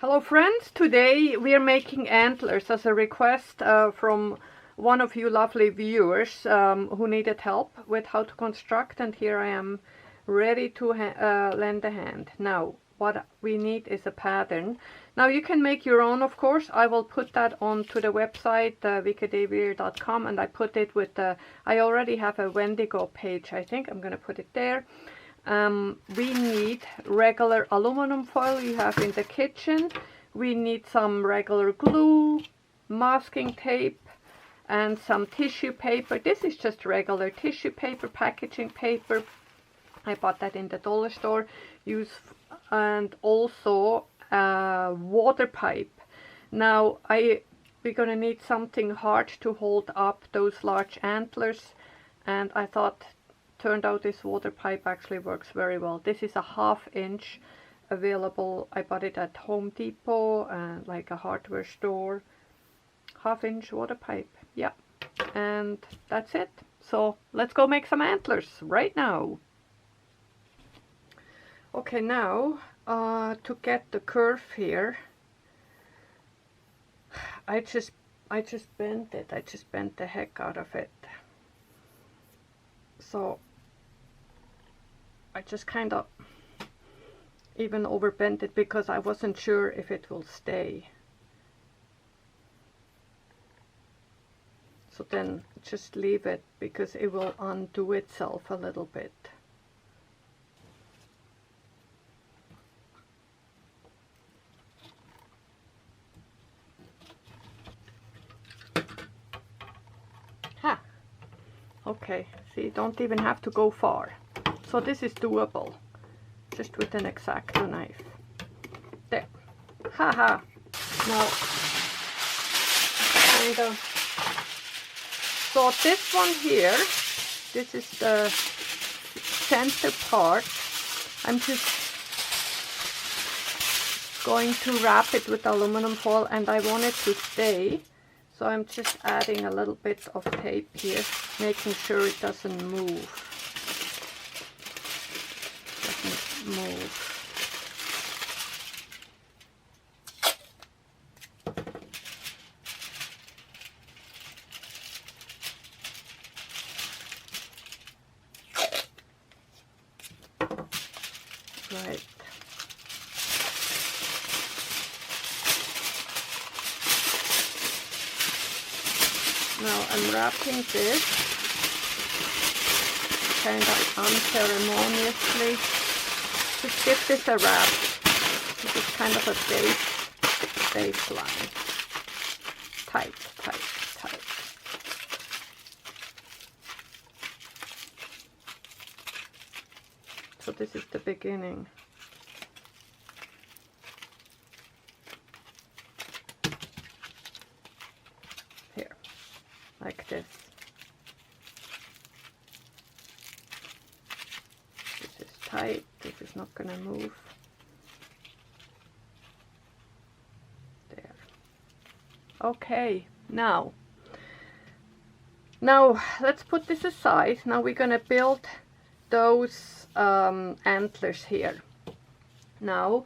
Hello friends, today we are making antlers as a request from one of you lovely viewers who needed help with how to construct, and here I am ready to lend a hand. Now what we need is a pattern. Now you can make your own, of course. I will put that onto the website wikidavir.com, and I put it with the, I already have a Wendigo page. I think I'm gonna put it there. We need regular aluminum foil you have in the kitchen. We need some regular glue, masking tape, and some tissue paper. This is just regular tissue paper, packaging paper. I bought that in the dollar store. And also a water pipe. Now we're gonna need something hard to hold up those large antlers, and I thought turned out this water pipe actually works very well. This is a 1/2 inch available. I bought it at Home Depot and like a hardware store. 1/2 inch water pipe, yeah. And that's it. So let's go make some antlers right now. Okay, now to get the curve here, I just bent it. I just bent the heck out of it. So I just kind of even overbent it because I wasn't sure if it will stay. So then just leave it because it will undo itself a little bit. Ha! Okay, see, don't even have to go far. So this is doable, just with an X-Acto knife. There. Haha. Now, kind of. So this one here, this is the center part. I'm just going to wrap it with aluminum foil, and I want it to stay. So I'm just adding a little bit of tape here, making sure it doesn't move. Right. Now I'm wrapping this kind of unceremoniously. Just give this a wrap. This is kind of a baseline. Tight, tight, tight. So this is the beginning. Here, like this. This is tight. This is not going to move. There. Okay, now let's put this aside. Now we're going to build those antlers here. Now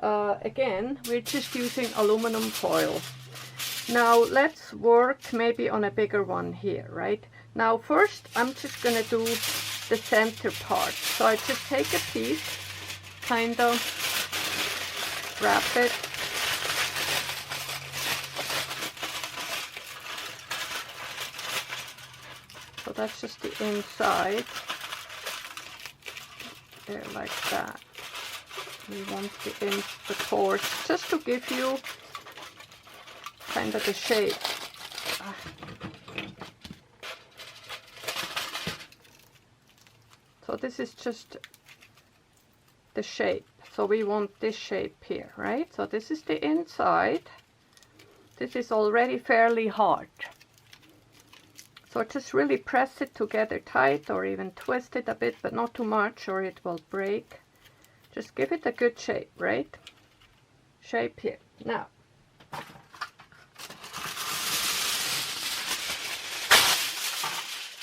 again, we're just using aluminum foil. Now let's work maybe on a bigger one here, right? Now first I'm just going to do the center part. So I just take a piece, kind of wrap it. So that's just the inside. There, like that. We want the pores just to give you kind of the shape. So this is just the shape. So we want this shape here, right? So this is the inside. This is already fairly hard. So just really press it together tight, or even twist it a bit, but not too much or it will break. Just give it a good shape, right? Shape here. Now,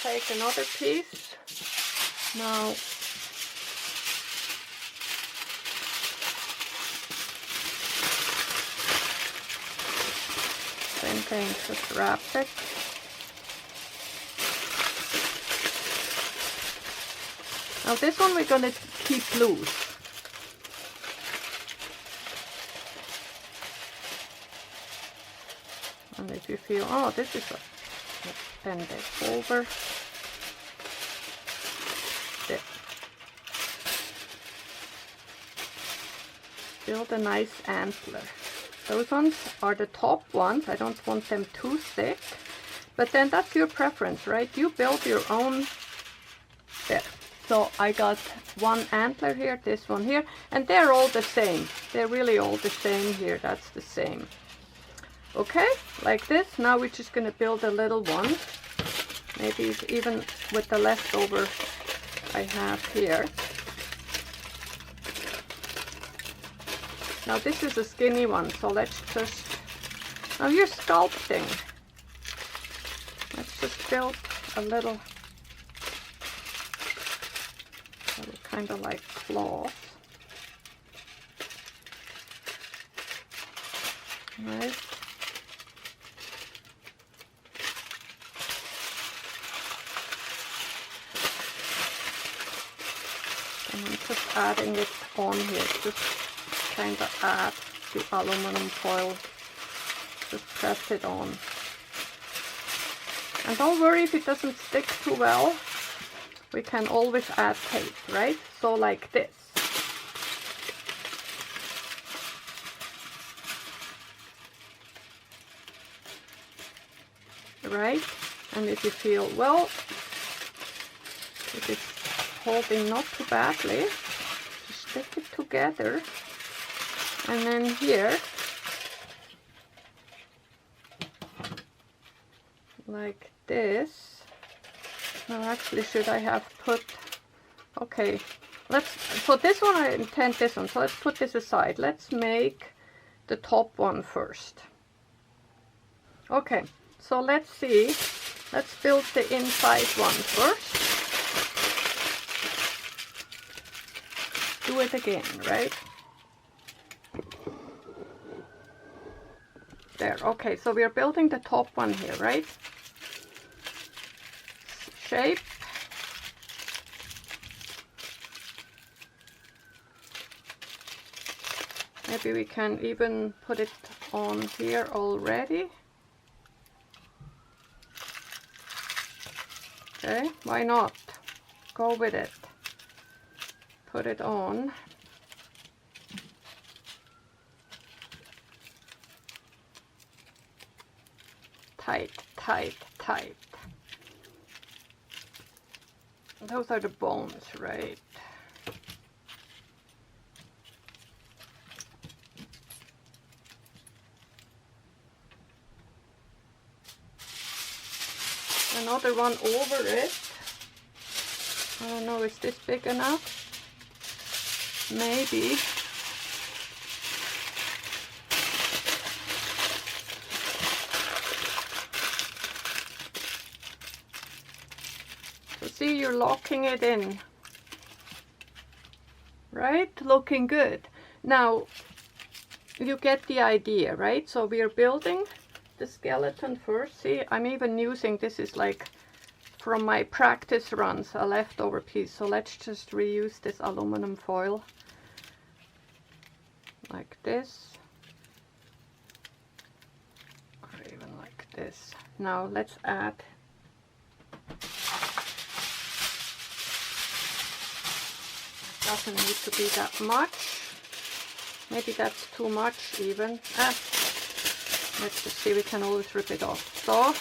take another piece. Now, Okay, just wrap it. Now this one we're going to keep loose. And if you feel, oh, this is a, let's bend it over. There. Build a nice antler. Those ones are the top ones. I don't want them too thick. But then that's your preference, right? You build your own. There. So I got one antler here, this one here, and they're all the same. They're really all the same here. That's the same. Okay, like this. Now we're just going to build a little one. Maybe even with the leftover I have here. Now this is a skinny one, so let's just, now you're sculpting. Let's just build a little kind of like cloth. Right. And I'm just adding it on here, just kind of add the aluminum foil, just press it on. And don't worry if it doesn't stick too well, we can always add tape, right? So like this. Right? And if you feel, well, if it's holding not too badly, just stick it together. And then here, like this. Now actually should I have put, okay, let's, for this one I intend this one, so let's put this aside. Let's make the top one first. Okay, so let's see, let's build the inside one first. Do it again, right? There, okay, so we are building the top one here, right? Shape. Maybe we can even put it on here already. Okay, why not? Go with it. Put it on. Tight, tight, tight. Those are the bones, right? Another one over it. I don't know, is this big enough? Maybe. So see, you're locking it in. Right? Looking good. Now, you get the idea, right? So we are building the skeleton first. See, I'm even using, this is like from my practice runs, a leftover piece. So let's just reuse this aluminum foil. Like this. Or even like this. Now let's add. Doesn't need to be that much. Maybe that's too much even. Let's just see, we can always rip it off. So,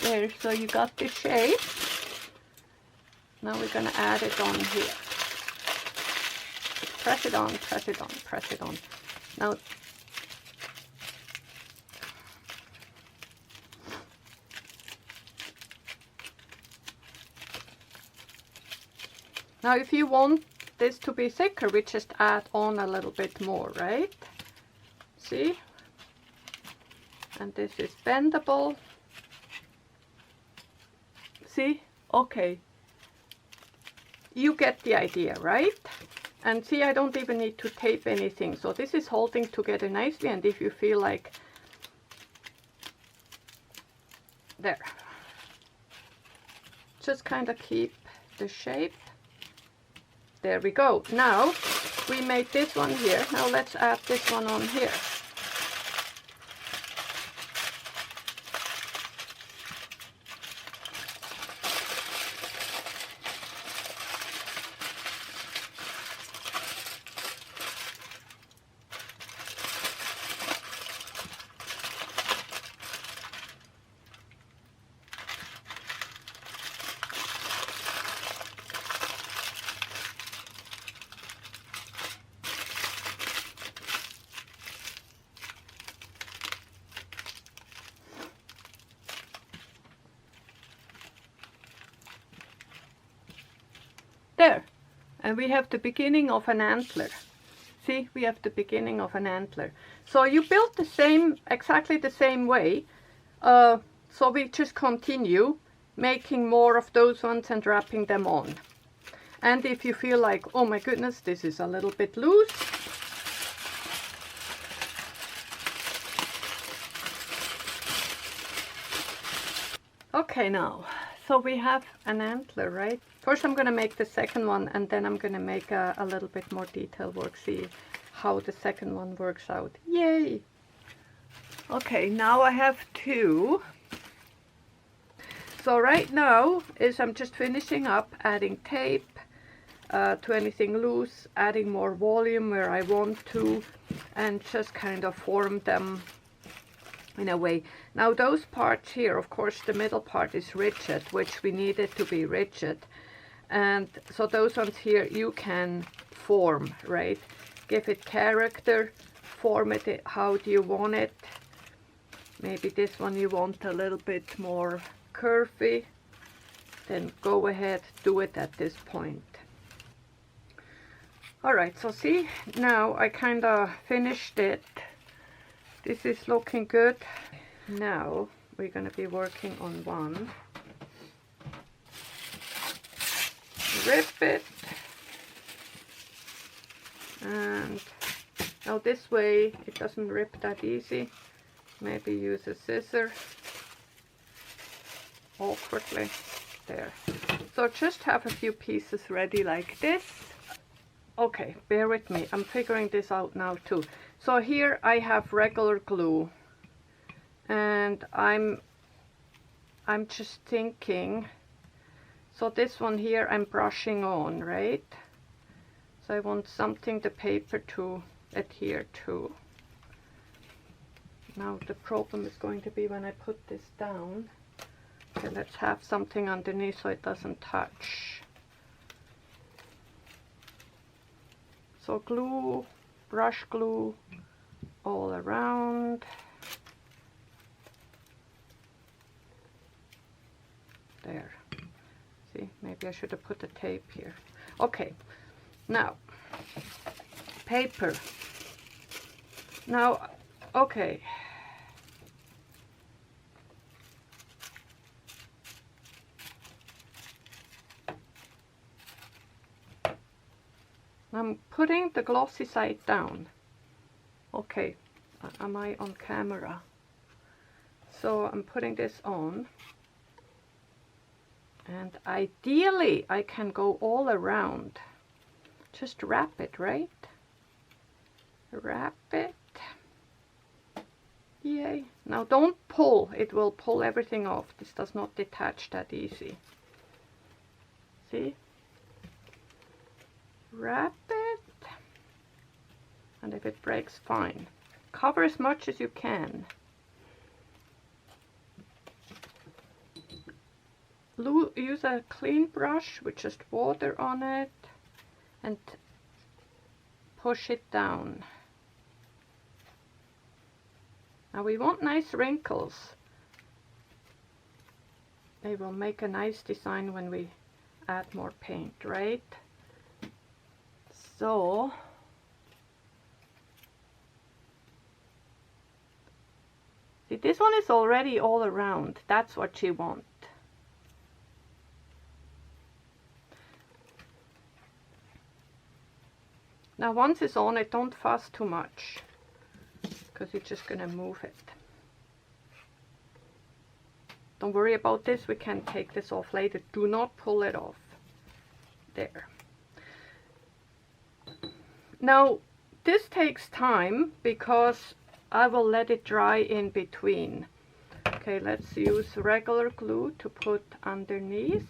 there, so you got the shape. Now we're gonna add it on here. Press it on, press it on, press it on. Now, if you want this to be thicker, we just add on a little bit more, right? See? And this is bendable. See? Okay. you get the idea, right? And see, I don't even need to tape anything. So this is holding together nicely. And if you feel like, there, just kind of keep the shape. There we go. Now we made this one here. Now let's add this one on here. There, and we have the beginning of an antler. See, we have the beginning of an antler. So you build the same, exactly the same way. So we just continue making more of those ones and wrapping them on. And if you feel like, oh my goodness, this is a little bit loose, okay, now, so we have an antler, right? First I'm going to make the second one, and then I'm going to make a little bit more detail work, see how the second one works out. Yay! Okay, now I have two. So right now is I'm just finishing up adding tape to anything loose, adding more volume where I want to, and just kind of form them in a way. Now those parts here, of course the middle part is rigid, which we need it to be rigid. And so those ones here you can form, right? Give it character, form it how do you want it. Maybe this one you want a little bit more curvy, then go ahead, do it at this point. Alright, so see, now I kind of finished it. This is looking good. Now we're going to be working on one. Rip it, and now this way it doesn't rip that easy. Maybe use a scissor awkwardly. There. So just have a few pieces ready like this. Okay, bear with me, I'm figuring this out now too. So here I have regular glue, and I'm just thinking, so this one here I'm brushing on, right? So I want something, the paper to adhere to. Now the problem is going to be when I put this down. Okay, let's have something underneath so it doesn't touch. So glue, brush glue all around. There. See, maybe I should have put the tape here. Okay, now paper. Now, okay. I'm putting the glossy side down. Okay, am I on camera? So I'm putting this on. And ideally I can go all around. Just wrap it, right? Wrap it. Yay. Now don't pull, it will pull everything off. This does not detach that easy. See? Wrap it. And if it breaks, fine. Cover as much as you can. Use a clean brush with just water on it and push it down. Now we want nice wrinkles. They will make a nice design when we add more paint, right? So see, this one is already all around. That's what you want. Now once it's on it, don't fuss too much, because you're just going to move it. Don't worry about this, we can take this off later. Do not pull it off. There. Now this takes time because I will let it dry in between. Okay, let's use regular glue to put underneath.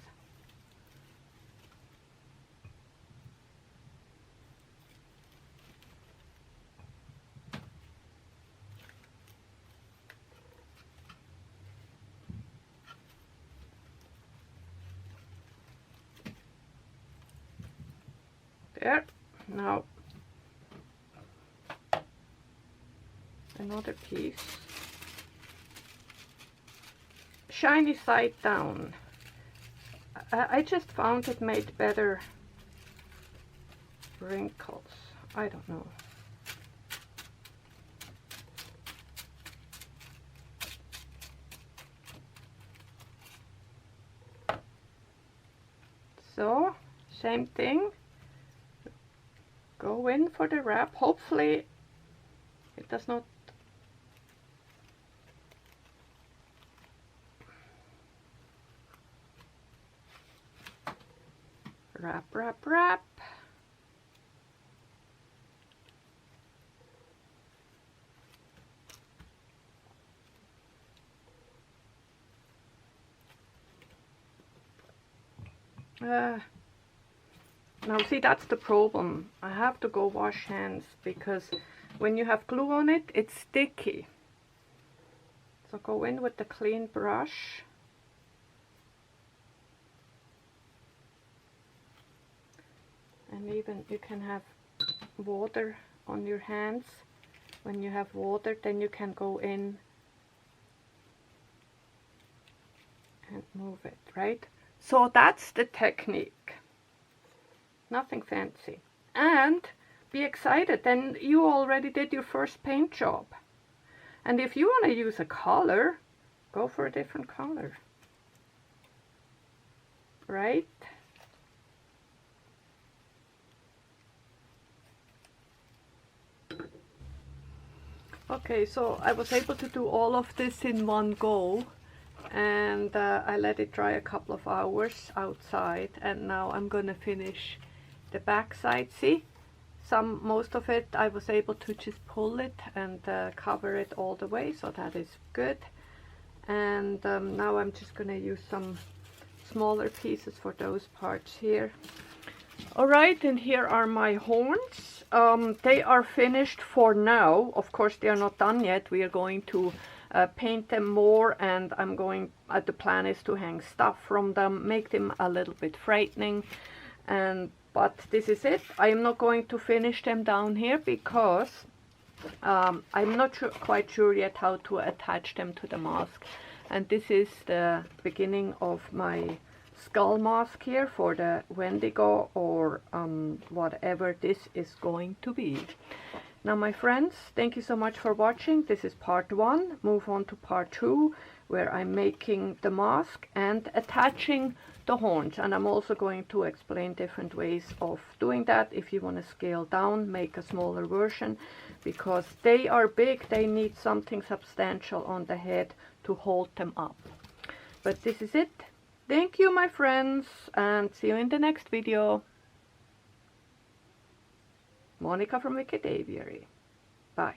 There. Now another piece. Shiny side down. I just found it made better wrinkles. I don't know. So, same thing. Go in for the wrap. Hopefully it does not wrap, wrap, wrap. Now see, that's the problem. I have to go wash hands because when you have glue on it, it's sticky. So go in with the clean brush. And even you can have water on your hands. When you have water, then you can go in and move it, right? So that's the technique. Nothing fancy. And be excited, then you already did your first paint job. And if you want to use a color, go for a different color. Right? Okay, so I was able to do all of this in one go, and I let it dry a couple of hours outside, and now I'm gonna finish the back side. See, most of it I was able to just pull it and cover it all the way, so that is good. And now I'm just gonna use some smaller pieces for those parts here. Alright, and here are my horns. They are finished for now. Of course they are not done yet. We are going to paint them more, and I'm going, the plan is to hang stuff from them, make them a little bit frightening. But this is it. I am not going to finish them down here because I'm not quite sure yet how to attach them to the mask. And this is the beginning of my skull mask here for the Wendigo, or whatever this is going to be. Now my friends, thank you so much for watching. This is part 1. Move on to part 2, where I'm making the mask and attaching the horns, and I'm also going to explain different ways of doing that. If you want to scale down, make a smaller version, because they are big, they need something substantial on the head to hold them up. But this is it. Thank you my friends, and see you in the next video. Monica from Wicked Aviary. Bye.